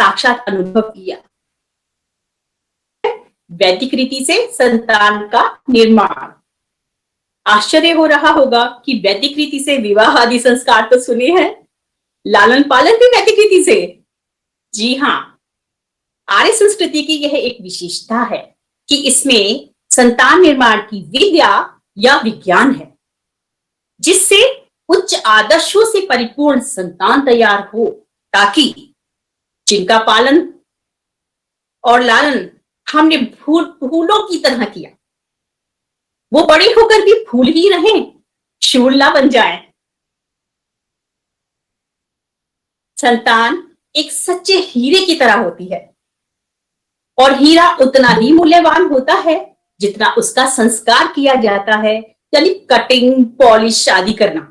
साक्षात अनुभव किया। वैदिक रीति से संतान का निर्माण। आश्चर्य हो रहा होगा कि वैदिक रीति से विवाह आदि संस्कार तो सुने हैं, लालन पालन भी वैदिक रीति से। जी हाँ, आर्य संस्कृति की यह एक विशेषता है कि इसमें संतान निर्माण की विद्या या विज्ञान है, जिससे उच्च आदर्शों से परिपूर्ण संतान तैयार हो, ताकि जिनका पालन और लालन हमने फूलों की तरह किया, वो बड़े होकर भी फूल ही रहें, शूल ना बन जाए। संतान एक सच्चे हीरे की तरह होती है, और हीरा उतना ही मूल्यवान होता है जितना उसका संस्कार किया जाता है, यानी कटिंग, पॉलिश आदि करना।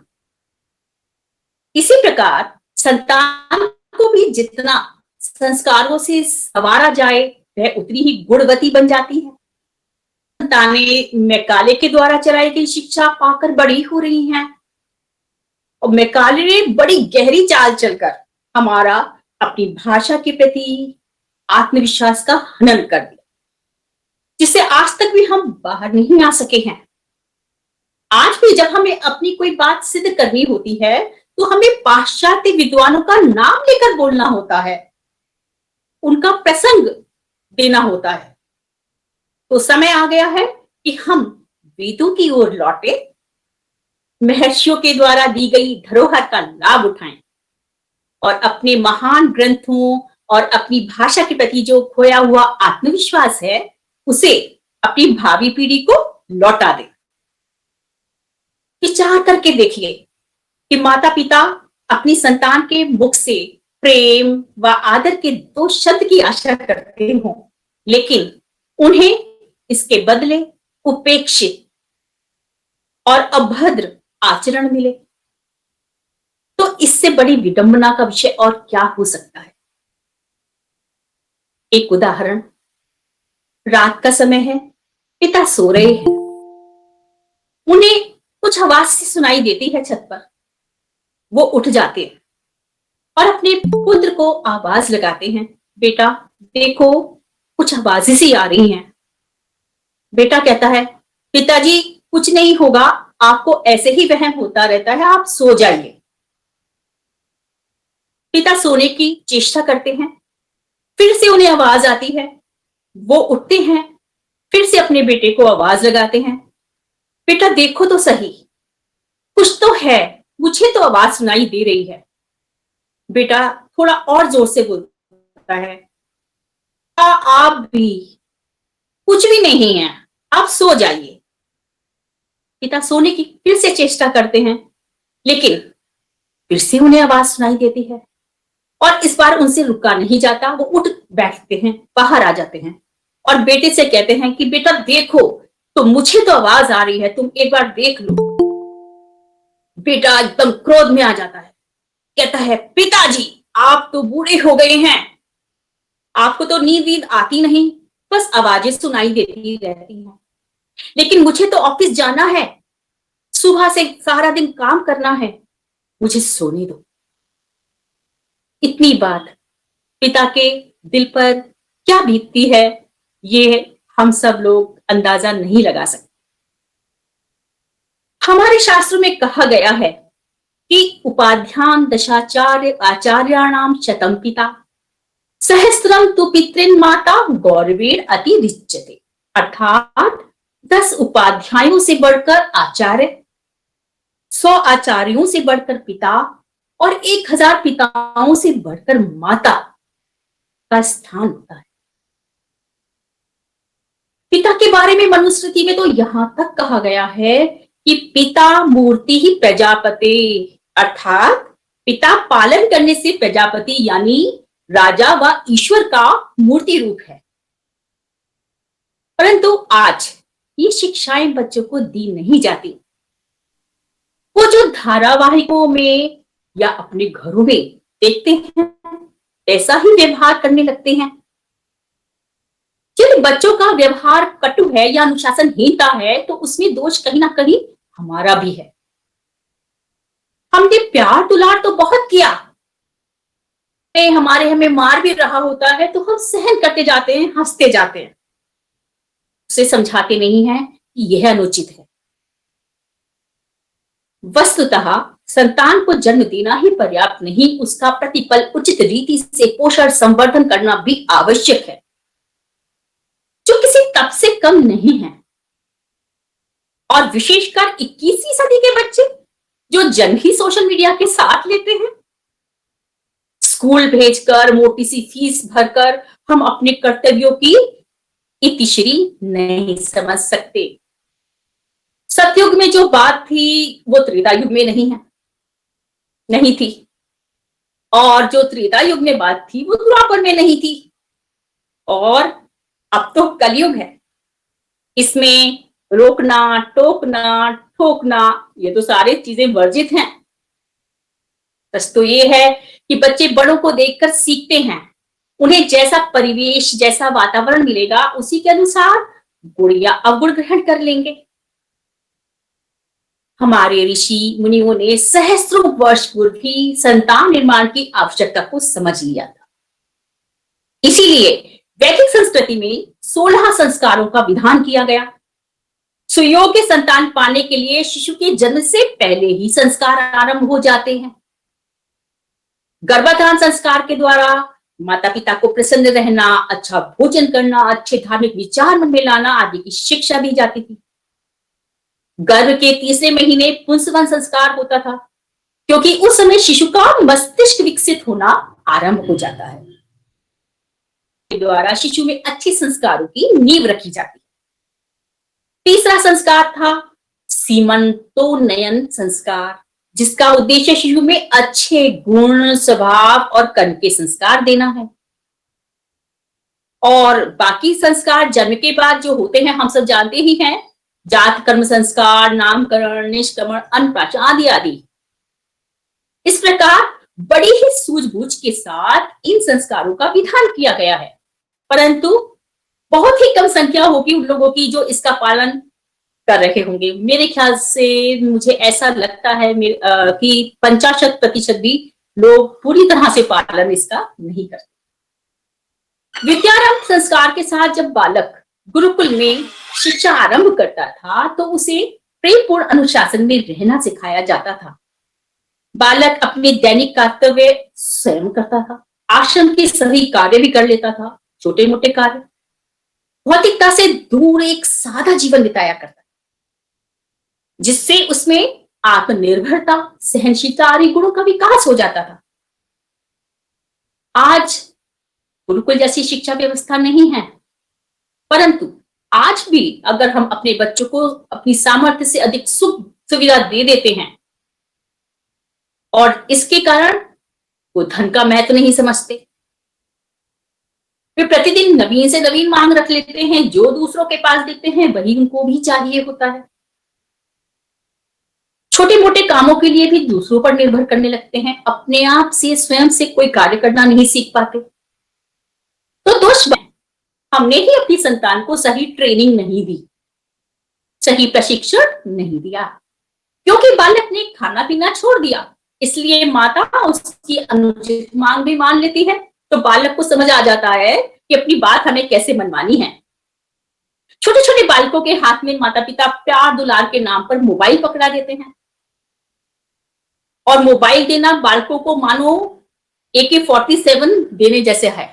इसी प्रकार संतान को भी जितना संस्कारों से संवारा जाए, वह उतनी ही गुणवती बन जाती है। संतानें मैकाले के द्वारा चलाई गई शिक्षा पाकर बड़ी हो रही हैं, और मैकाले ने बड़ी गहरी चाल चलकर हमारा अपनी भाषा के प्रति आत्मविश्वास का हनन कर दिया, जिससे आज तक भी हम बाहर नहीं आ सके हैं। आज भी जब हमें अपनी कोई बात सिद्ध करनी होती है, तो हमें पाश्चात्य विद्वानों का नाम लेकर बोलना होता है, उनका प्रसंग देना होता है। तो समय आ गया है कि हम वेदों की ओर लौटे, महर्षियों के द्वारा दी गई धरोहर का लाभ उठाएं, और अपने महान ग्रंथों और अपनी भाषा के प्रति जो खोया हुआ आत्मविश्वास है, उसे अपनी भावी पीढ़ी को लौटा दें। विचार करके देखिए कि माता पिता अपनी संतान के मुख से प्रेम व आदर के 2 शब्द की आशा करते हो, लेकिन उन्हें इसके बदले उपेक्षित और अभद्र आचरण मिले, तो इससे बड़ी विडंबना का विषय और क्या हो सकता है। एक उदाहरण, रात का समय है, पिता सो रहे हैं, उन्हें कुछ आवाज सी सुनाई देती है छत पर। वो उठ जाते हैं और अपने पुत्र को आवाज लगाते हैं, बेटा देखो कुछ आवाजें सी आ रही हैं। बेटा कहता है, पिताजी कुछ नहीं होगा, आपको ऐसे ही वहम होता रहता है, आप सो जाइए। पिता सोने की चेष्टा करते हैं, फिर से उन्हें आवाज आती है, वो उठते हैं, फिर से अपने बेटे को आवाज लगाते हैं, बेटा देखो तो सही, कुछ तो है, मुझे तो आवाज सुनाई दे रही है। बेटा थोड़ा और जोर से बोलता है, आप भी कुछ भी नहीं है, आप सो जाइए। पिता सोने की फिर से चेष्टा करते हैं, लेकिन फिर से उन्हें आवाज सुनाई देती है, और इस बार उनसे रुका नहीं जाता। वो उठ बैठते हैं, बाहर आ जाते हैं और बेटे से कहते हैं कि बेटा देखो, तो मुझे तो आवाज आ रही है, तुम एक बार देख लो। बेटा एकदम क्रोध में आ जाता है, कहता है, पिताजी आप तो बूढ़े हो गए हैं, आपको तो नींद आती नहीं, बस आवाजें सुनाई देती रहती हैं, लेकिन मुझे तो ऑफिस जाना है, सुबह से सारा दिन काम करना है, मुझे सोने दो। इतनी बात पिता के दिल पर क्या बीतती है, ये हम सब लोग अंदाजा नहीं लगा सकते। हमारे शास्त्रों में कहा गया है कि उपाध्यान दशाचार्य आचार्याणाम शतम पिता सहस्त्रम तु पितृन माता गौरवेण अति रिच्यते, अर्थात 10 उपाध्यायों से बढ़कर आचार्य, 100 आचार्यों से बढ़कर पिता और 1000 पिताओं से बढ़कर माता का स्थान होता है। पिता के बारे में मनुस्मृति में तो यहां तक कहा गया है कि पिता मूर्ति ही प्रजापति, अर्थात पिता पालन करने से प्रजापति यानी राजा व ईश्वर का मूर्ति रूप है। परंतु आज ये शिक्षाएं बच्चों को दी नहीं जाती। वो जो धारावाहिकों में या अपने घरों में देखते हैं, ऐसा ही व्यवहार करने लगते हैं। यदि बच्चों का व्यवहार कटु है या अनुशासनहीनता है, तो उसमें दोष कहीं ना कहीं हमारा भी है। हमने प्यार दुलार तो बहुत किया, हमारे हमें मार भी रहा होता है तो हम सहन करते जाते हैं, हंसते जाते हैं, उसे समझाते नहीं है कि यह अनुचित है। वस्तुतः संतान को जन्म देना ही पर्याप्त नहीं, उसका प्रतिपल उचित रीति से पोषण संवर्धन करना भी आवश्यक है, जो किसी तप से कम नहीं है। और विशेषकर 21वीं सदी के बच्चे जो जन्म ही सोशल मीडिया के साथ लेते हैं। स्कूल भेजकर, मोटी सी फीस भरकर हम अपने कर्तव्यों की इतिश्री नहीं समझ सकते। सतयुग में जो बात थी वो त्रेता युग में नहीं थी, और जो त्रेता युग में बात थी वो द्वापर में नहीं थी, और अब तो कलयुग है। इसमें रोकना, टोकना, ठोकना, ये तो सारी चीजें वर्जित हैं। सच तो ये है कि बच्चे बड़ों को देखकर सीखते हैं। उन्हें जैसा परिवेश, जैसा वातावरण मिलेगा, उसी के अनुसार गुण या अवगुण ग्रहण कर लेंगे। हमारे ऋषि मुनियों ने सहस्त्रों वर्ष पूर्व ही संतान निर्माण की आवश्यकता को समझ लिया था। इसीलिए वैदिक संस्कृति में 16 संस्कारों का विधान किया गया। सुयोग्य संतान पाने के लिए शिशु के जन्म से पहले ही संस्कार आरंभ हो जाते हैं। गर्भाधान संस्कार के द्वारा माता पिता को प्रसन्न रहना, अच्छा भोजन करना, अच्छे धार्मिक विचार मन में लाना आदि की शिक्षा दी जाती थी। गर्भ के तीसरे महीने पुंसवन संस्कार होता था, क्योंकि उस समय शिशु का मस्तिष्क विकसित होना आरंभ हो जाता है। द्वारा शिशु में अच्छे संस्कारों की नींव रखी जाती है। तीसरा संस्कार था सीमंतोन्नयन संस्कार, जिसका उद्देश्य शिशु में अच्छे गुण, स्वभाव और कर्म के संस्कार देना है। और बाकी संस्कार जन्म के बाद जो होते हैं हम सब जानते ही हैं, जात कर्म संस्कार, नामकरण, निष्क्रमण, अन्नप्राशन आदि आदि। इस प्रकार बड़ी ही सूझबूझ के साथ इन संस्कारों का विधान किया गया है, परंतु बहुत ही कम संख्या होगी उन लोगों की जो इसका पालन कर रहे होंगे। मेरे ख्याल से मुझे ऐसा लगता है कि 50% भी लोग पूरी तरह से पालन इसका नहीं करते। विद्यारंभ संस्कार के साथ जब बालक गुरुकुल में शिक्षा आरंभ करता था तो उसे प्रेमपूर्ण अनुशासन में रहना सिखाया जाता था। बालक अपने दैनिक कर्तव्य स्वयं करता था, आश्रम के सभी कार्य भी कर लेता था, छोटे मोटे कार्य। भौतिकता से दूर एक सादा जीवन बिताया करता, जिससे उसमें आत्मनिर्भरता, सहनशीलता आदि गुणों का विकास हो जाता था। आज गुरुकुल जैसी शिक्षा व्यवस्था नहीं है, परंतु आज भी अगर हम अपने बच्चों को अपनी सामर्थ्य से अधिक सुख सुविधा दे देते हैं, और इसके कारण वो धन का महत्व नहीं समझते, वे प्रतिदिन नवीन से नवीन मांग रख लेते हैं, जो दूसरों के पास देखते हैं वही उनको भी चाहिए होता है। छोटे मोटे कामों के लिए भी दूसरों पर निर्भर करने लगते हैं, अपने आप से स्वयं से कोई कार्य करना नहीं सीख पाते। तो दोष हमने ही अपनी संतान को सही ट्रेनिंग नहीं दी, सही प्रशिक्षण नहीं दिया, क्योंकि बालक ने खाना पीना छोड़ दिया, इसलिए माता उसकी अनुचित मांग भी मान लेती है। तो बालक को समझ आ जाता है कि अपनी बात हमें कैसे मनवानी है। छोटे छोटे बालकों के हाथ में माता पिता प्यार दुलार के नाम पर मोबाइल पकड़ा देते हैं, और मोबाइल देना बालकों को मानो AK-47 देने जैसे है।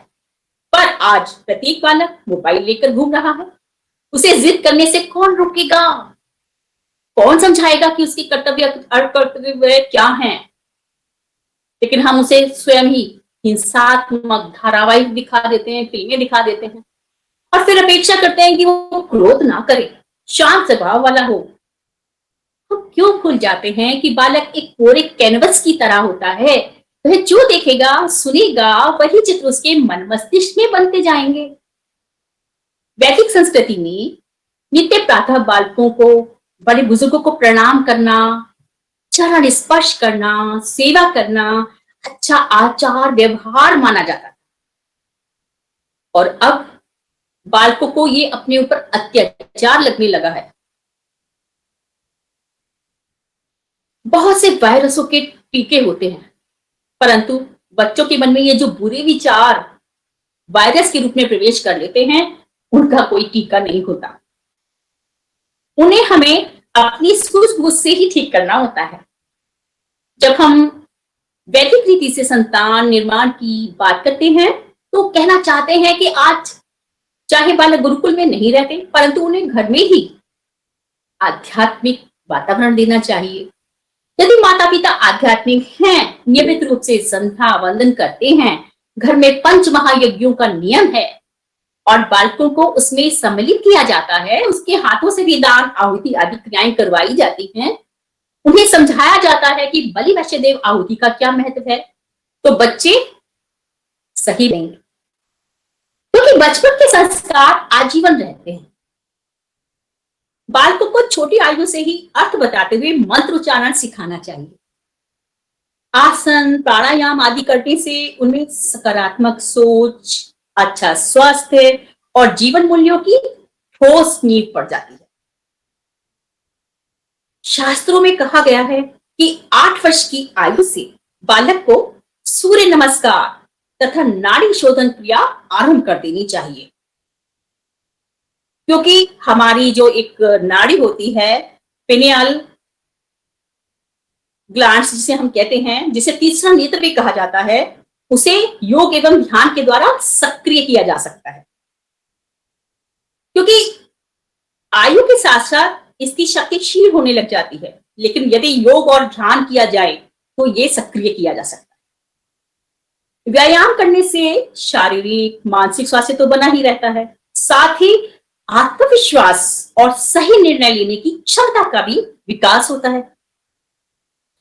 पर आज प्रत्येक बालक मोबाइल लेकर घूम रहा है, उसे जिद करने से कौन रोकेगा? कौन समझाएगा कि उसकी कर्तव्य अकर्तव्य क्या है? लेकिन हम उसे स्वयं ही हिंसात्मक धारावाहिक दिखा देते हैं, फिल्में दिखा देते हैं, और फिर अपेक्षा करते हैं कि वो क्रोध ना करे, शांत स्वभाव वाला हो। तो क्यों भूल जाते हैं कि बालक एक कोरे कैनवस की तरह होता है, वह जो देखेगा, सुनेगा, वही चित्र उसके मन मस्तिष्क में बनते जाएंगे। वैदिक संस्कृति में नित्य प्रातः बालकों को, बड़े बुजुर्गों को प्रणाम करना, चरण स्पर्श करना, सेवा करना अच्छा आचार व्यवहार माना जाता था। और अब बालकों को ये अपने ऊपर अत्याचार लगने लगा है। बहुत से वायरसों के टीके होते हैं, परंतु बच्चों के मन में ये जो बुरे विचार वायरस के रूप में प्रवेश कर लेते हैं, उनका कोई टीका नहीं होता। उन्हें हमें अपनी सूझबूझ से ही ठीक करना होता है। जब हम वैदिक रीति से संतान निर्माण की बात करते हैं, तो कहना चाहते हैं कि आज चाहे बालक गुरुकुल में नहीं रहते, परंतु उन्हें घर में ही आध्यात्मिक वातावरण देना चाहिए। यदि माता पिता आध्यात्मिक हैं, नियमित रूप से संध्या वंदन करते हैं, घर में पंच महायज्ञों का नियम है और बालकों को उसमें सम्मिलित किया जाता है, उसके हाथों से भी दान आहुति आदि क्रियाएं करवाई जाती हैं, उन्हें समझाया जाता है कि बलि वैश्यदेव आहुति का क्या महत्व है, तो बच्चे सही रहेंगे। क्योंकि बचपन के संस्कार आजीवन रहते हैं। बालकों को छोटी आयु से ही अर्थ बताते हुए मंत्र उच्चारण सिखाना चाहिए। आसन प्राणायाम आदि करने से उनमें सकारात्मक सोच, अच्छा स्वास्थ्य और जीवन मूल्यों की ठोस नींव पड़ जाती है। शास्त्रों में कहा गया है कि 8 वर्ष की आयु से बालक को सूर्य नमस्कार तथा नाड़ी शोधन क्रिया आरंभ कर देनी चाहिए। क्योंकि हमारी जो एक नाड़ी होती है, पिनियल ग्लैंड्स जिसे हम कहते हैं, जिसे तीसरा नेत्र भी कहा जाता है, उसे योग एवं ध्यान के द्वारा सक्रिय किया जा सकता है। क्योंकि आयु के साथ साथ इसकी शक्ति क्षीण होने लग जाती है, लेकिन यदि योग और ध्यान किया जाए तो ये सक्रिय किया जा सकता है। व्यायाम करने से शारीरिक मानसिक स्वास्थ्य तो बना ही रहता है, साथ ही आत्मविश्वास और सही निर्णय लेने की क्षमता का भी विकास होता है।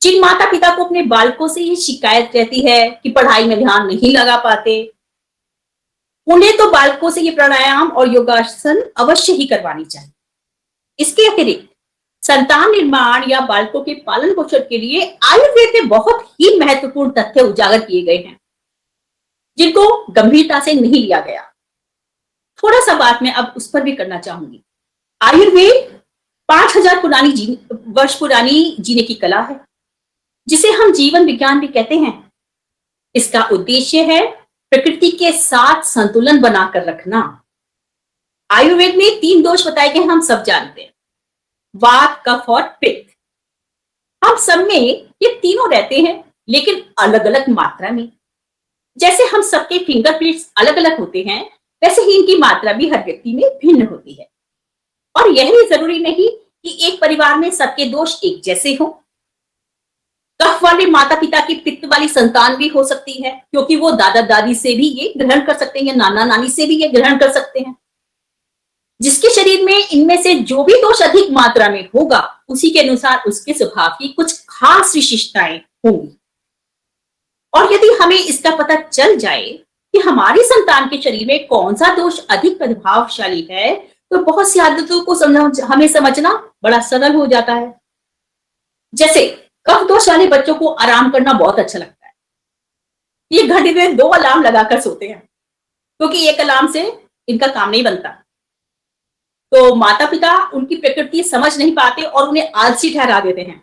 जिन माता पिता को अपने बालकों से ये शिकायत रहती है कि पढ़ाई में ध्यान नहीं लगा पाते, उन्हें तो बालकों से ये प्राणायाम और योगासन अवश्य ही करवानी चाहिए। इसके अतिरिक्त संतान निर्माण या बालकों के पालन पोषण के लिए आयुर्वेद में बहुत ही महत्वपूर्ण तथ्य उजागर किए गए हैं, जिनको गंभीरता से नहीं लिया गया। थोड़ा सा बात मैं अब उस पर भी करना चाहूंगी। आयुर्वेद 5000 वर्ष पुरानी जीने की कला है, जिसे हम जीवन विज्ञान भी कहते हैं। इसका उद्देश्य है प्रकृति के साथ संतुलन बनाकर रखना। आयुर्वेद में 3 दोष बताए गए, हम सब जानते हैं, वात, कफ और पित्त। हम सब में ये तीनों रहते हैं, लेकिन अलग अलग मात्रा में। जैसे हम सबके फिंगरप्रिंट्स अलग अलग होते हैं, वैसे ही इनकी मात्रा भी हर व्यक्ति में भिन्न होती है। और यह भी जरूरी नहीं कि एक परिवार में सबके दोष एक जैसे हो। कफ वाले माता पिता की पित्त वाली संतान भी हो सकती है, क्योंकि वो दादा दादी से भी ये ग्रहण कर सकते हैं या नाना नानी से भी ये ग्रहण कर सकते हैं। जिसके शरीर में इनमें से जो भी दोष अधिक मात्रा में होगा, उसी के अनुसार उसके स्वभाव की कुछ खास विशेषताएं होंगी। और यदि हमें इसका पता चल जाए कि हमारी संतान के शरीर में कौन सा दोष अधिक प्रभावशाली है, तो बहुत सी आदतों को हमें समझना बड़ा सरल हो जाता है। जैसे कफ दोष वाले बच्चों को आराम करना बहुत अच्छा लगता है। ये घड़ी में 2 अलार्म लगाकर सोते हैं, क्योंकि एक अलार्म से इनका काम नहीं बनता। तो माता पिता उनकी प्रकृति समझ नहीं पाते और उन्हें आलसी ठहरा देते हैं।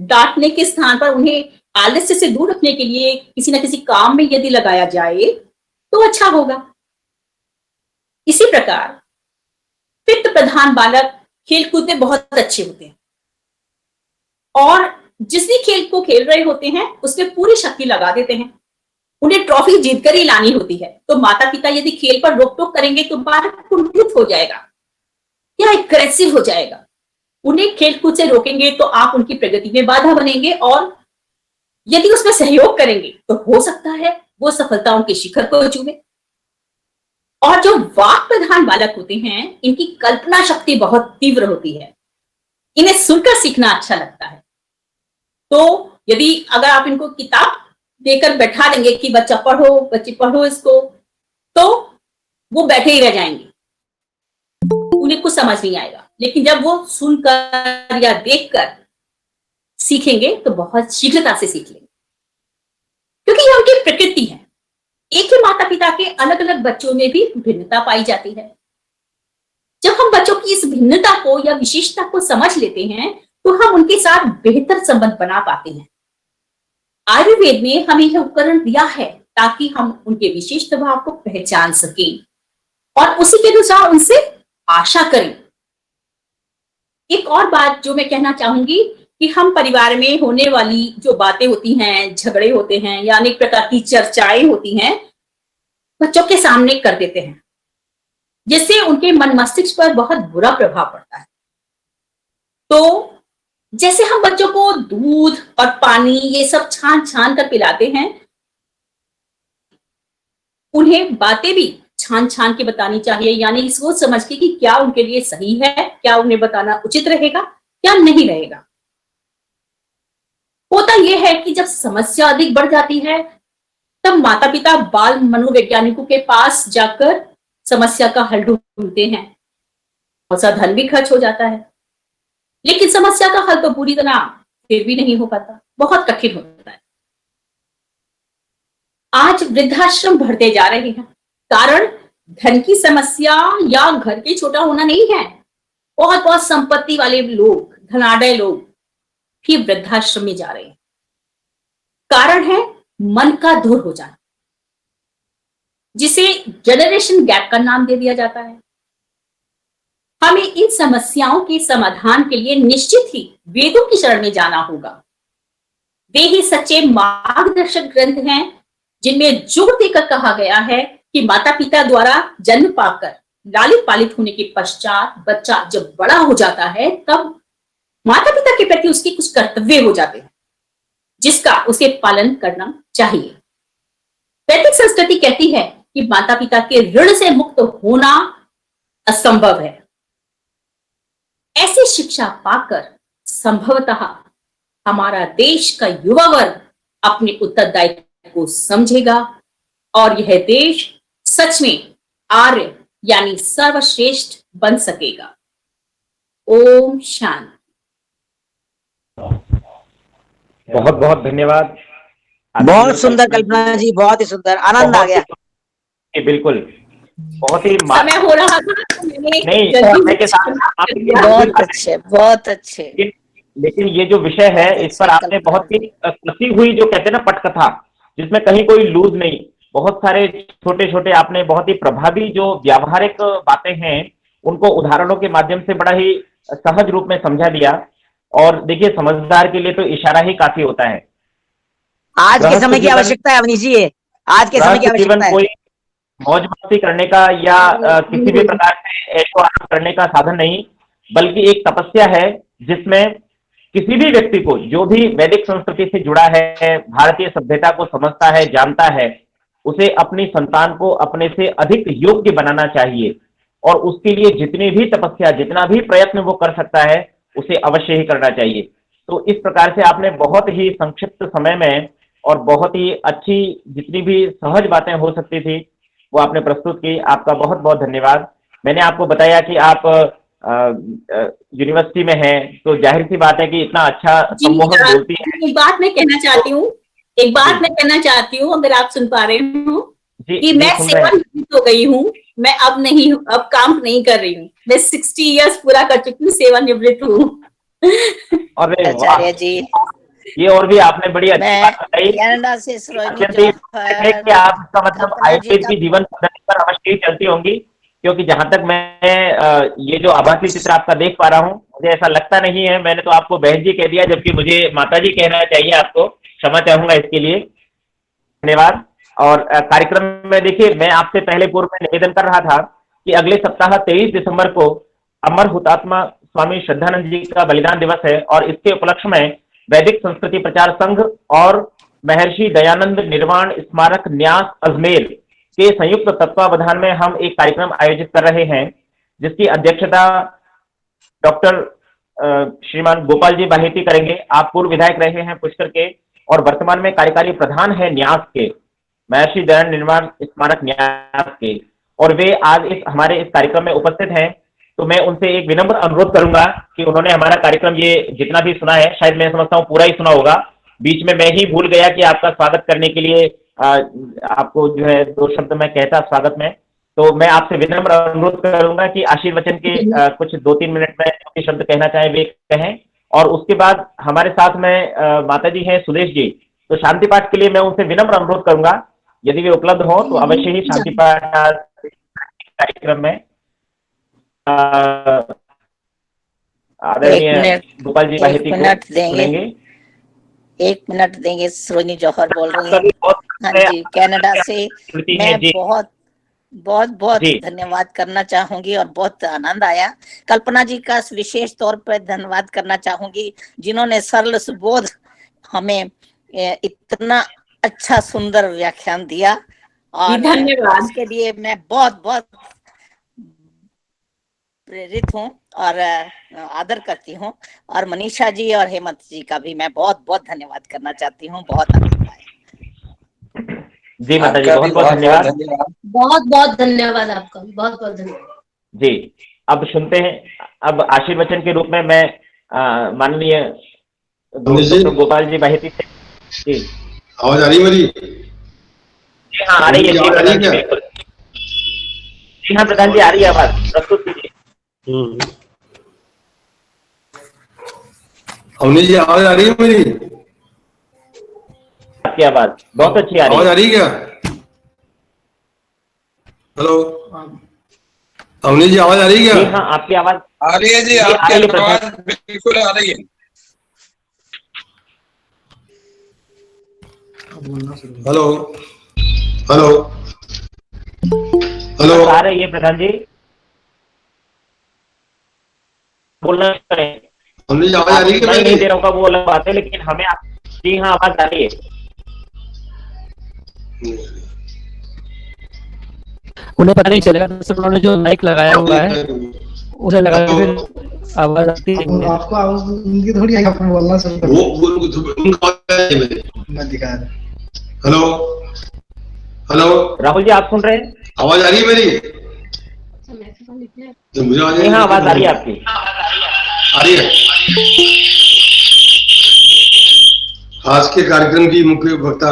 डांटने के स्थान पर उन्हें आलस्य से दूर रखने के लिए किसी न किसी काम में यदि लगाया जाए तो अच्छा होगा। इसी प्रकार पित्त प्रधान बालक खेलकूद में बहुत अच्छे होते हैं और जिस भी खेल को खेल रहे होते हैं उसमें पूरी शक्ति लगा देते हैं। उन्हें ट्रॉफी जीतकर ही लानी होती है। तो माता पिता यदि खेल पर रोक टोक करेंगे तो बालक कुंठित हो जाएगा या एग्रेसिव हो जाएगा। उन्हें खेलकूद से रोकेंगे तो आप उनकी प्रगति में बाधा बनेंगे, और यदि उसमें सहयोग करेंगे तो हो सकता है वो सफलताओं के शिखर को छूए। और जो वाक प्रधान बालक होते हैं, इनकी कल्पना शक्ति बहुत तीव्र होती है। इन्हें सुनकर सीखना अच्छा लगता है। तो यदि अगर आप इनको किताब देकर बैठा देंगे कि बच्चा पढ़ो, बच्चे पढ़ो इसको, तो वो बैठे ही रह जाएंगे, उन्हें कुछ समझ नहीं आएगा। लेकिन जब वो सुनकर या देखकर सीखेंगे तो बहुत शीघ्रता से सीख लेंगे, क्योंकि ये उनकी प्रकृति है। एक ही माता पिता के अलग अलग बच्चों में भी भिन्नता पाई जाती है। जब हम बच्चों की इस भिन्नता को या विशेषता को समझ लेते हैं तो हम उनके साथ बेहतर संबंध बना पाते हैं। आयुर्वेद ने हमें यह उपकरण दिया है ताकि हम उनके विशेष प्रभाव को पहचान सकें और उसी के अनुसार उनसे आशा करें। एक और बात जो मैं कहना चाहूंगी कि हम परिवार में होने वाली जो बातें होती हैं, झगड़े होते हैं या अनेक प्रकार की चर्चाएं होती हैं, बच्चों के सामने कर देते हैं, जिससे उनके मन मस्तिष्क पर बहुत बुरा प्रभाव पड़ता है। तो जैसे हम बच्चों को दूध और पानी ये सब छान छान कर पिलाते हैं, उन्हें बातें भी छान छान के बतानी चाहिए, यानी सोच समझ के कि क्या उनके लिए सही है, क्या उन्हें बताना उचित रहेगा, क्या नहीं रहेगा। होता यह है कि जब समस्या अधिक बढ़ जाती है, तब माता पिता बाल मनोवैज्ञानिकों के पास जाकर समस्या का हल ढूंढते हैं। बहुत सा धन भी खर्च हो जाता है, लेकिन समस्या का हल तो पूरी तरह फिर भी नहीं हो पाता, बहुत कठिन होता है। आज वृद्धाश्रम बढ़ते जा रहे हैं, कारण धन की समस्या या घर के छोटा होना नहीं है। बहुत बहुत संपत्ति वाले लोग, धनाढ्य लोग भी वृद्धाश्रम में जा रहे हैं। कारण है मन का दूर हो जाना, जिसे जनरेशन गैप का नाम दे दिया जाता है। हमें इन समस्याओं के समाधान के लिए निश्चित ही वेदों की शरण में जाना होगा। वे ही सच्चे मार्गदर्शक ग्रंथ हैं, जिनमें जोर देकर कहा गया है कि माता पिता द्वारा जन्म पाकर लालित पालित होने के पश्चात बच्चा जब बड़ा हो जाता है, तब माता पिता के प्रति उसके कुछ कर्तव्य हो जाते हैं, जिसका उसे पालन करना चाहिए। वैदिक संस्कृति कहती है कि माता पिता के ऋण से मुक्त होना असंभव है। ऐसी शिक्षा पाकर संभवतः हमारा देश का युवा वर्ग अपने उत्तरदायित्व को समझेगा और यह देश सच में आर्य यानी सर्वश्रेष्ठ बन सकेगा। ओम शांति। बहुत बहुत धन्यवाद। बहुत सुंदर कल्पना जी, बहुत ही सुंदर, आनंद आ गया। बिल्कुल, बहुत ही समय हो रहा था तो मैंने नहीं के साथ बहुत अच्छे, बहुत अच्छे। लेकिन ये जो विषय है इस पर आपने बहुत ही कसी हुई, जो कहते हैं ना पटकथा, जिसमें कहीं कोई लूज नहीं, बहुत सारे छोटे छोटे आपने बहुत ही प्रभावी जो व्यावहारिक बातें हैं उनको उदाहरणों के माध्यम से बड़ा ही सहज रूप में समझा दिया। और देखिए, समझदार के लिए तो इशारा ही काफी होता है। आज के समय की आवश्यकता है अवनीश जी, आज के समय की आवश्यकता है। कोई मौज मस्ती करने का या किसी भी प्रकार से ऐशो आराम करने का साधन नहीं, बल्कि एक तपस्या है जिसमें किसी भी व्यक्ति को, जो भी वैदिक संस्कृति से जुड़ा है, भारतीय सभ्यता को समझता है, जानता है, उसे अपनी संतान को अपने से अधिक योग्य बनाना चाहिए। और उसके लिए जितनी भी तपस्या, जितना भी प्रयत्न वो कर सकता है, उसे अवश्य ही करना चाहिए। तो इस प्रकार से आपने बहुत ही संक्षिप्त समय में और बहुत ही अच्छी, जितनी भी सहज बातें हो सकती थी वो आपने प्रस्तुत की। आपका बहुत बहुत धन्यवाद। मैंने आपको बताया कि आप यूनिवर्सिटी में हैं, तो जाहिर सी बात है कि इतना अच्छा सम्मोहक बोलती है। एक बात मैं कहना चाहती हूँ, अगर आप सुन पा रहे हो, कि मैं सेवानिवृत्त हो गई हूँ। मैं अब काम नहीं कर रही हूँ। मैं 60 इयर्स पूरा कर चुकी हूँ, सेवानिवृत्त हूँ। अरे आचार्य जी, ये और भी आपने बड़ी अच्छी बात बताई। कनाडा से कि आप इसका मतलब आयुर्वेद की जीवन पद्धति पर अवश्य चलती होंगी, क्योंकि जहां तक मैं ये जो आभासी चित्र आपका देख पा रहा हूँ, मुझे ऐसा लगता नहीं है। मैंने तो आपको बहन जी कह दिया, जबकि मुझे माता जी कहना चाहिए। आपको क्षमा चाहूंगा इसके लिए, धन्यवाद। और कार्यक्रम में देखिए, मैं आपसे पहले पूर्व में निवेदन कर रहा था कि अगले सप्ताह 23 दिसंबर को अमर हुतात्मा स्वामी श्रद्धानंद जी का बलिदान दिवस है, और इसके उपलक्ष्य में वैदिक संस्कृति प्रचार संघ और महर्षि दयानंद निर्वाण स्मारक न्यास अजमेर के संयुक्त तत्वावधान में हम एक कार्यक्रम आयोजित कर रहे हैं, जिसकी अध्यक्षता डॉक्टर श्रीमान गोपाल जी बाहेती करेंगे। आप पूर्व विधायक रहे हैं पुष्कर के, और वर्तमान में कार्यकारी प्रधान है न्यास के, महर्षि दयानंद निर्वाण स्मारक न्यास के, और वे आज हमारे इस कार्यक्रम में उपस्थित हैं। तो मैं उनसे एक विनम्र अनुरोध करूंगा कि उन्होंने हमारा कार्यक्रम ये जितना भी सुना है, शायद मैं समझता हूँ पूरा ही सुना होगा। बीच में मैं ही भूल गया कि आपका स्वागत करने के लिए आपको जो है 2 शब्द मैं कहता स्वागत में। तो मैं आपसे विनम्र अनुरोध करूंगा कि आशीर्वचन के कुछ 2-3 मिनट में शब्द कहना चाहे वे कहें। और उसके बाद हमारे साथ में माता जी हैं सुदेश जी, तो शांति पाठ के लिए मैं उनसे विनम्र अनुरोध करूंगा, यदि वे उपलब्ध हो तो अवश्य ही शांति पाठ कार्यक्रम में आदरणीय गोपाल जी बाहेती को सुनेंगे। 1 मिनट देंगे। सरोजनी जौहर बोल रही हैं। सभी बहुत हाँ जी, कनाडा से मैं जी। बहुत बहुत बहुत जी। धन्यवाद करना चाहूंगी और बहुत आनंद आया। कल्पना जी का विशेष तौर पर धन्यवाद करना चाहूंगी, जिन्होंने सरल सुबोध हमें इतना अच्छा सुंदर व्याख्यान दिया, और धन्यवाद। इसके लिए मैं बहुत बहुत प्रेरित हूँ और आदर करती हूँ। और मनीषा जी और हेमंत जी का भी मैं बहुत बहुत धन्यवाद करना चाहती हूँ। बहुत आनंद आया। जी माता जी, बहुत बहुत धन्यवाद। बहुत बहुत धन्यवाद आपका, बहुत बहुत धन्यवाद जी। अब सुनते हैं, अब आशीर्वचन के रूप में मैं माननीय डॉक्टर गोपाल जी बाहेती से। जी, आवाज आ रही मेरी? जी हाँ आ रही है जी प्रधान जी, बिल्कुल। जी हाँ प्रधान जी, आ रही है आवाज, प्रस्तुत कीजिए। अवनी जी आवाज आ रही है मेरी? आपकी आवाज बहुत अच्छी आ रही है। आवाज आ रही है क्या? हेलो अवनी जी, आवाज आ रही है जी क्या? हाँ, आपकी आवाज आ रही है जी, आ आपकी रही है आवाज प्रधान। बिल्कुल आ रही है। हेलो हेलो हेलो आ रही है प्रधान जी, बोलना करें। अवनी जी आवाज आ रही है क्या नहीं मेरी? दे रहा हूँ वो अलग बात है, लेकिन हमें जी हाँ आवाज आ रही है। उन्हें पता नहीं चलेगा, तो सिर्फ उन्होंने जो माइक लगाया हुआ है उसे लगा के फिर आवाज आती है। आपको आवाज उनकी थोड़ी आएगी, आपने बोलना शुरू कर वो उनका आवाज आ रही है मेरी। मैं दिखा रहा। हेलो हेलो राहुल जी, आप सुन रहे हैं? आवाज आ रही है मेरी? तो मुझे आवाज जी हाँ, आवाज आ रही है आपकी। आ रही है। आज के कार्यक्रम की मुख्य वक्ता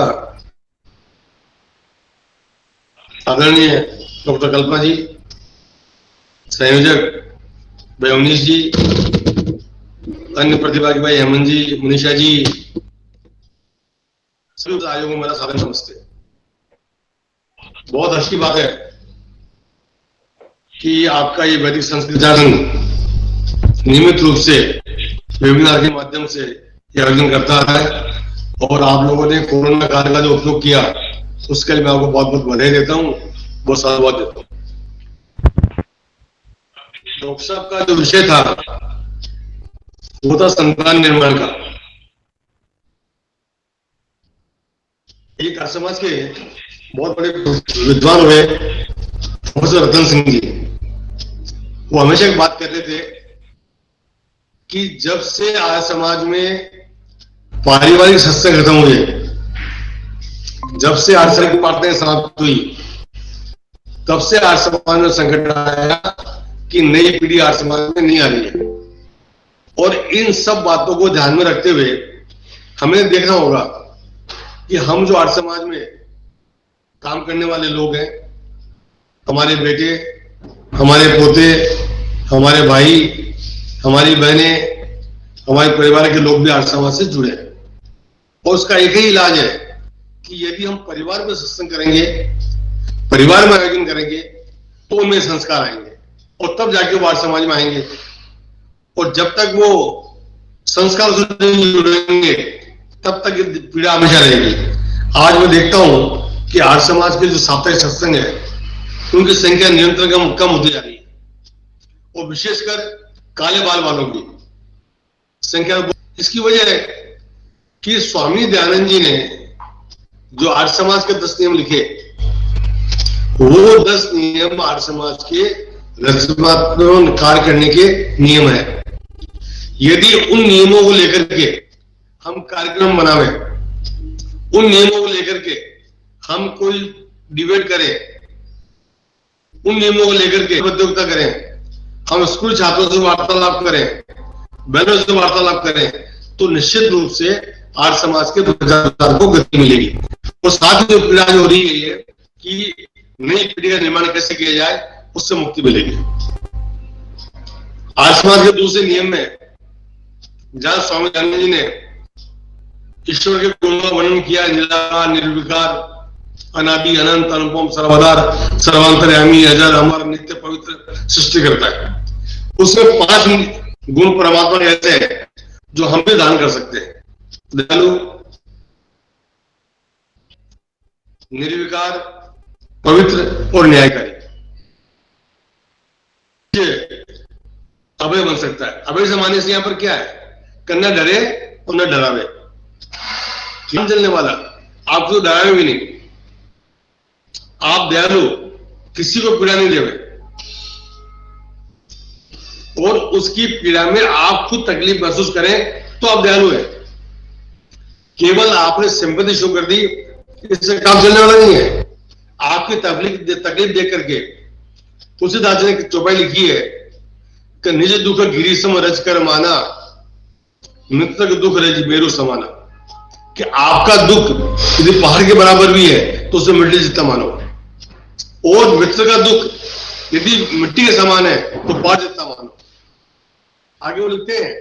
आदरणीय डॉक्टर कल्पना जी, संयोजक भाई अवनीश जी, अन्य प्रतिभागी भाई हेमंत जी, मनीषा जी, सभी आयोजकों को मेरा सादर नमस्ते। बहुत अच्छी बात है कि आपका ये वैदिक संस्कृत संघ नियमित रूप से वेबिनार के माध्यम से ये आयोजन करता है, और आप लोगों ने कोरोना काल का जो उपयोग किया उसके लिए मैं आपको बहुत बहुत बधाई देता हूँ, बहुत साधुवाद देता हूँ। डॉक्टर साहब का जो विषय था वो था संतान निर्माण का। एक समाज के बहुत बड़े विद्वान हुए प्रोफेसर रतन सिंह जी, वो हमेशा एक बात कहते थे कि जब से आज समाज में पारिवारिक सत्संग खत्म हुए, जब से आर्थिक वार्ताएं समाप्त हुई, तब से आज समाज में संकट आया कि नई पीढ़ी आज समाज में नहीं आ रही है। और इन सब बातों को ध्यान में रखते हुए हमें देखना होगा कि हम जो आज समाज में काम करने वाले लोग हैं, हमारे बेटे, हमारे पोते, हमारे भाई, हमारी बहनें, हमारे परिवार के लोग भी आज समाज से जुड़े हैं। और उसका एक ही इलाज है कि यदि हम परिवार में सत्संग करेंगे, परिवार में आयोजन करेंगे, तो उनमें संस्कार आएंगे और तब जाके वो आज समाज में आएंगे। और जब तक वो संस्कार से जुड़ेंगे तब तक ये पीड़ा हमेशा रहेगी। आज मैं देखता हूं कि आर्य समाज के जो साप्ताहिक सत्संग है उनकी संख्या निरंतर कम होती जा रही है, और विशेषकर काले बाल वालों की संख्या। इसकी वजह है कि स्वामी दयानंद जी ने जो आर्य समाज के 10 नियम लिखे, वो 10 नियम आर्य समाज के रचनात्मक कार्य करने के नियम है। यदि उन नियमों को लेकर के हम कार्यक्रम बनावे, उन नियमों को लेकर के हम कोई डिबेट करें, उन नियमों को लेकर के प्रतियोगिता करें, हम स्कूल छात्रों से वार्तालाप करें, बहनों से वार्तालाप करें, तो निश्चित रूप से आर्य समाज के प्रचार को गति मिलेगी। और साथ ही जो पीड़ा जो हो रही है कि नई पीढ़ी का निर्माण कैसे किया जाए, उससे मुक्ति मिलेगी। आर्य समाज के दूसरे नियम में जहां स्वामी दयानंद जी ने ईश्वर के गुणों का वर्णन किया, निराकार, निर्विकार, अनादि, अनंत, अनुपम, सर्वधार, सर्वांतर्यामी, अजर, अमर, नित्य, पवित्र सृष्टि करता है। उसमें 5 गुण परमात्मा के ऐसे हैं जो हम भी दान कर सकते हैं। दयालु, निर्विकार, पवित्र और न्यायकारी। अभय बन सकता है। अभय से मानने से यहाँ पर क्या है, करना डरे और न डरावे, काम चलने वाला, आपको डरावे भी नहीं। आप दयालु, किसी को पीड़ा नहीं देवे और उसकी पीड़ा में आप खुद तकलीफ महसूस करें तो आप दयालु हैं। केवल आपने सिंपैथी शो कर दी, इससे काम चलने वाला नहीं है। आपकी तकलीफ देख करके तुलसीदास जी ने चौपाई लिखी है कि निज दुख गिरीशम रज कर माना, मित्र दुख रज मेरु समाना। कि आपका दुख यदि पहाड़ के बराबर भी है तो उसे मिट्टी जितना मानो, और मित्र का दुख यदि मिट्टी के समान है तो पहाड़ जितना मानो। आगे वो लिखते हैं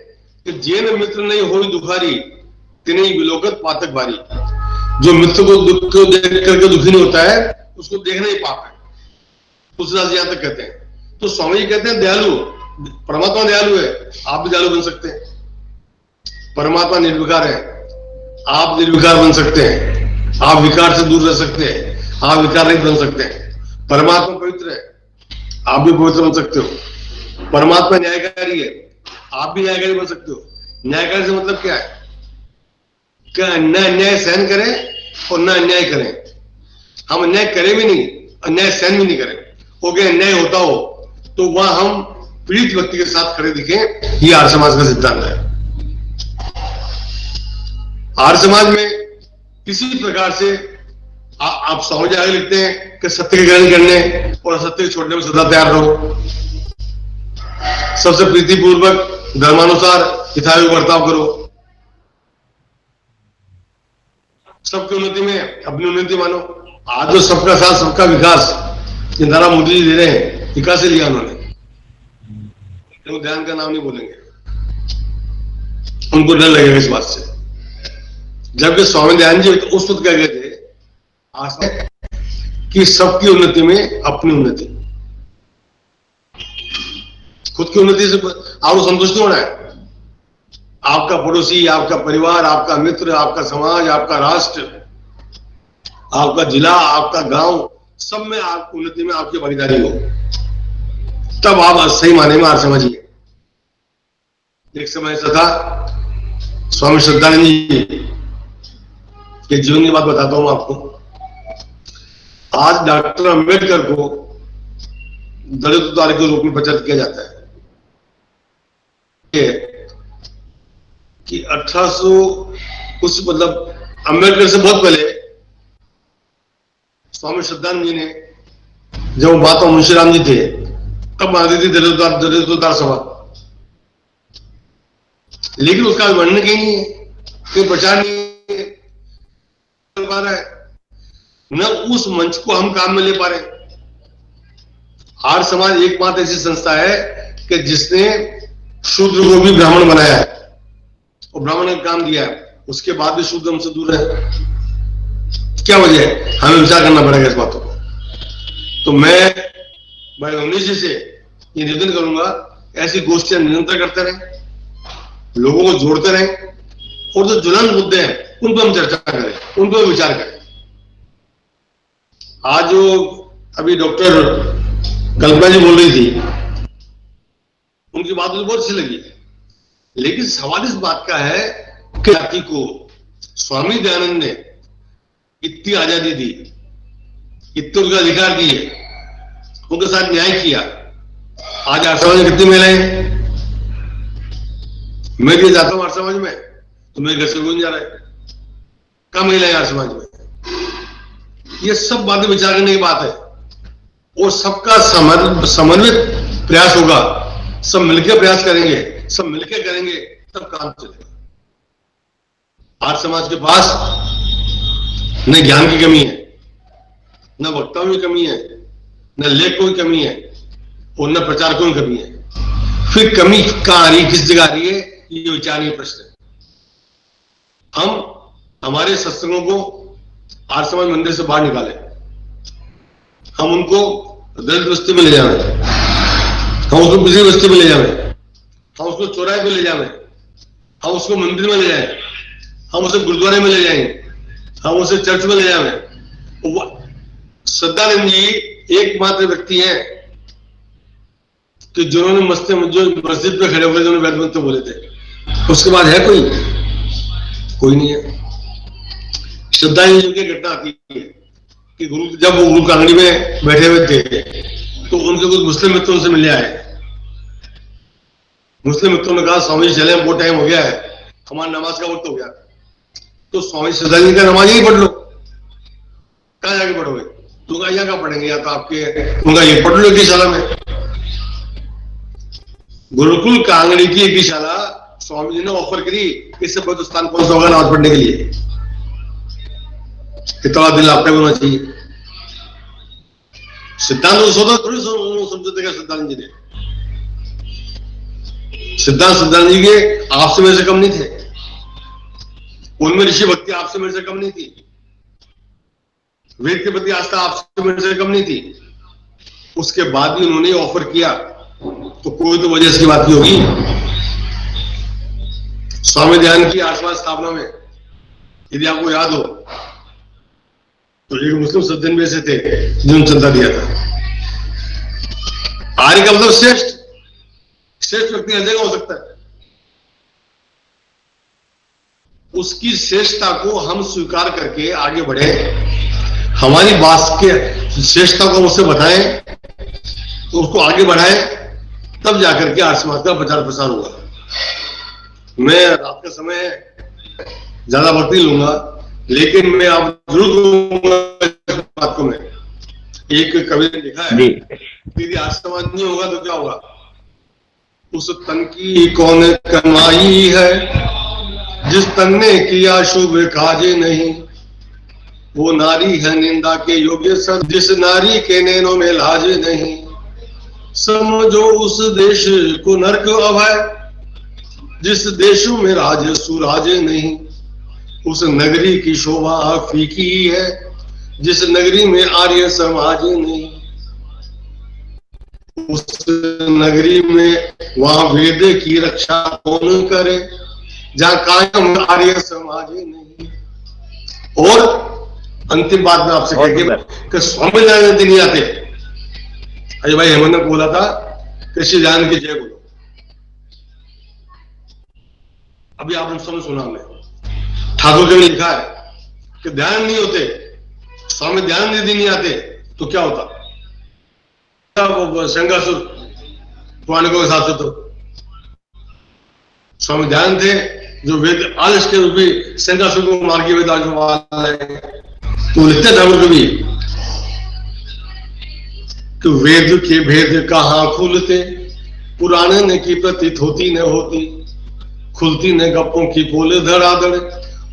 कि जेन मित्र नहीं होई दुखारी, तिन्हीं विलोकत पातक बारी। जो मित्र को दुख को देख करके दुखी नहीं होता है, उसको देखना ही पाप है। तुलसीदास जी यहां तक कहते हैं। तो स्वामी जी कहते हैं दयालु, परमात्मा दयालु है, आप भी दयालु बन सकते हैं। परमात्मा निर्विकार है, आप निर्विकार बन सकते हैं। आप विकार से दूर रह सकते हैं, आप विकार नहीं बन सकते हैं। परमात्मा पवित्र है, आप भी पवित्र बन सकते हो। परमात्मा न्यायकारी है, आप भी न्यायकारी बन सकते हो। न्यायकारी से मतलब क्या है, क्या न अन्याय सहन करें और न अन्याय करें। हम अन्याय करें भी नहीं, अन्याय सहन भी नहीं करें। हो गया अन्याय होता हो तो वह हम पीड़ित व्यक्ति के साथ खड़े दिखें। ये आर्य समाज का सिद्धांत है। आर्य समाज में किसी प्रकार से आप स्वामी जी आगे लिखते हैं कि सत्य के ग्रहण करने और असत्य के छोड़ने में सदा तैयार रहो। सबसे प्रीतिपूर्वक धर्मानुसार यथायोग्य बर्ताव करो। सबकी उन्नति में अपनी उन्नति मानो। आज जो सबका साथ सबका विकास ये नारा मोदी जी दे रहे हैं, ये कहां से लिया उन्होंने? तो ध्यान का नाम नहीं बोलेंगे, उनको डर लगेगा इस बात से। जबकि स्वामी दयानंद जी तो उस वक्त कह गए थे आज कि सबकी उन्नति में अपनी उन्नति। खुद की उन्नति से आपको संतुष्ट होना है। आपका पड़ोसी, आपका परिवार, आपका मित्र, आपका समाज, आपका राष्ट्र, आपका जिला, आपका गांव, सब में आप उन्नति में आपकी भागीदारी हो, तब आप सही माने में आर्य समझिए। एक समय ऐसा था, स्वामी श्रद्धानंद जी के जीवन की बात बताता हूं आपको। आज डॉक्टर अंबेडकर को दलित उद्धार के रूप में प्रचारित किया जाता है कि 1800 कुछ मतलब अंबेडकर से बहुत पहले स्वामी श्रद्धानंद जी ने, जब महात्मा मुंशीराम जी थे, तब बनाती थी दलित उद्धार सभा। लेकिन उसका वर्णन कहीं नहीं है, कोई प्रचार नहीं कर पा रहा है, न उस मंच को हम काम में ले पा रहे। आर्य समाज एकमात्र ऐसी संस्था है कि जिसने शूद्र को भी ब्राह्मण बनाया है और ब्राह्मण ने काम दिया है, उसके बाद भी शूद्र हमसे दूर है। क्या वजह है? हमें विचार करना पड़ेगा इस बातों को। तो मैं भाई उन्नीस जी से ये निवेदन करूंगा, ऐसी गोष्ठियां निरंतर करते रहें, लोगों को जोड़ते रहें, और जो ज्वलंत मुद्दे हैं उन पर हम चर्चा करें, उन पर विचार करें। आज जो अभी डॉक्टर कल्पना जी बोल रही थी, उनकी बात मुझे बहुत अच्छी लगी, लेकिन सवाल इस बात का है कि जाति को स्वामी दयानंद ने इतनी आजादी दी, इतने उनका अधिकार दिए, उनके साथ न्याय किया। आज आर्य समाज में कितनी महिलाएं हैं? मैं भी जाता हूं आर्य समाज में तो मेरे घर से कोई नहीं जा रहा है। कम महिलाएं आर्य समाज में। ये सब बातें विचार करने की बात है, और सबका समन्वित प्रयास होगा। सब मिलकर प्रयास करेंगे, सब मिलकर करेंगे, तब काम चलेगा। आर्य समाज के पास न ज्ञान की कमी है, न वक्ताओं की कमी है, न लेखकों की कमी है, और न प्रचारकों की कमी है। फिर कमी कहां आ रही है, किस जगह आ रही है, ये विचारणीय प्रश्न है। हम हमारे सत्संगों को आर्य समाज मंदिर से बाहर निकाले, हम उनको दलित बस्ती में ले जावे, हम उसको बिजली बस्ती में ले जावे, हम उसको चौराहे पे ले जावे, हम उसको मंदिर में ले जाए, हम उसे गुरुद्वारे में ले जाएंगे, हम उसे चर्च में ले जावे। सदानंद जी एकमात्र व्यक्ति हैं कि जिन्होंने मस्जिद पे खड़े होकर जिन्होंने वेद मंत्र बोले थे, उसके बाद है कोई नहीं है। श्रद्धांजलि जी की घटना आती है कि जब वो गुरु कांगड़ी में बैठे हुए थे तो उनके कुछ मुस्लिम मित्रों से मिलने आए। मुस्लिम मित्रों ने कहा स्वामी जी चले, बहुत टाइम हो गया है, हमारा नमाज का वक्त हो गया। तो स्वामी श्रद्धांजलि का नमाज ही पढ़ लो। कहाँ जाके पढ़ोगे? तो कहा यहाँ का पढ़ेंगे, या तो आपके उनका ये पढ़ लो एक शाला में। गुरुकुल कांगड़ी की एक शाला स्वामी जी ने ऑफर करी, इससे बलुचिस्तान कौन सा होगा नमाज पढ़ने के लिए? इतना दिल आपका होना चाहिए। सिद्धांत सोचा थोड़ी समझते क्या सिद्धांत जी ने? सिद्धांत जी के आपसे मेरे से कम नहीं थे, उनमें ऋषि भक्ति आपसे मेरे से कम नहीं थी, वेद के प्रति आस्था आपसे मेरे से कम नहीं थी। उसके बाद भी उन्होंने ऑफर किया, तो कोई तो वजह से बात की होगी। स्वामी दयानंद की आसपास स्थापना में यदि आपको याद हो तो एक मुस्लिम सज्जन में से थे जिन्होंने चंदा दिया था। आर्य का मतलब श्रेष्ठ व्यक्ति हर जगह हो सकता है। उसकी श्रेष्ठता को हम स्वीकार करके आगे बढ़े, हमारी बात के श्रेष्ठता को उससे बताएं, तो उसको आगे बढ़ाएं, तब जाकर के आर्य समाज का प्रचार प्रसार होगा। मैं रात का समय ज्यादा वक्त नहीं लूंगा, लेकिन मैं आप जरूर कहूंगा बात को। मैं एक कवि ने लिखा है, यदि आर्य समाज नहीं होगा तो क्या होगा? उस तन की कौन कमाई है जिस तन ने किया शुभ काजे नहीं, वो नारी है निंदा के योग्य सर जिस नारी के नैनों में लाज नहीं। समझो उस देश को नरक अभय जिस देशों में राज सुराज नहीं, उस नगरी की शोभा फीकी है जिस नगरी में आर्य समाज नहीं, उस नगरी में वहां वेद की रक्षा कौन करे जहां कायम आर्य समाज नहीं। और अंतिम बात में आपसे कहेंगे कि स्वामी दयानंद नहीं आते। अजय भाई हेमंत ने बोला था कृष्ण दयानंद की जय बोलो। अभी आपने सब सुना, हमने ठाकुर जी ने लिखा है कि दयानंद नहीं होते, स्वामी दयानंद यदि नहीं आते तो क्या होता? वो शंकासुर पुराणिकों के हिसाब से तो स्वामी दयानंद थे जो वेद आलस के रूप में शंकासुर को मार के वेद तो लिखते ठाकुर कभी कि वेद के भेद कहाँ खुलते, पुराने की प्रतीत होती न होती, खुलती न गप्पों की पोल धड़ाधड़,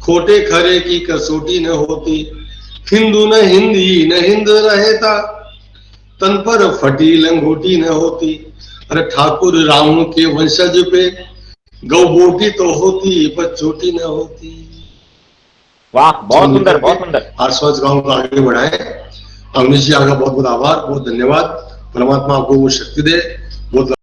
खोटे खरे की कसौटी न होती, हिंदू न हिंदी न हिंद रहता, तन पर फटी लंगोटी न होती। अरे ठाकुर राम के वंशज पे गौ बोटी तो होती पर चोटी न होती। वाह, बहुत सुंदर, बहुत सुंदर। आर्य समाज गांव को आगे बढ़ाए। अवनीश जी आपका बहुत बहुत आभार, बहुत धन्यवाद। परमात्मा आपको वो शक्ति दे। बहुत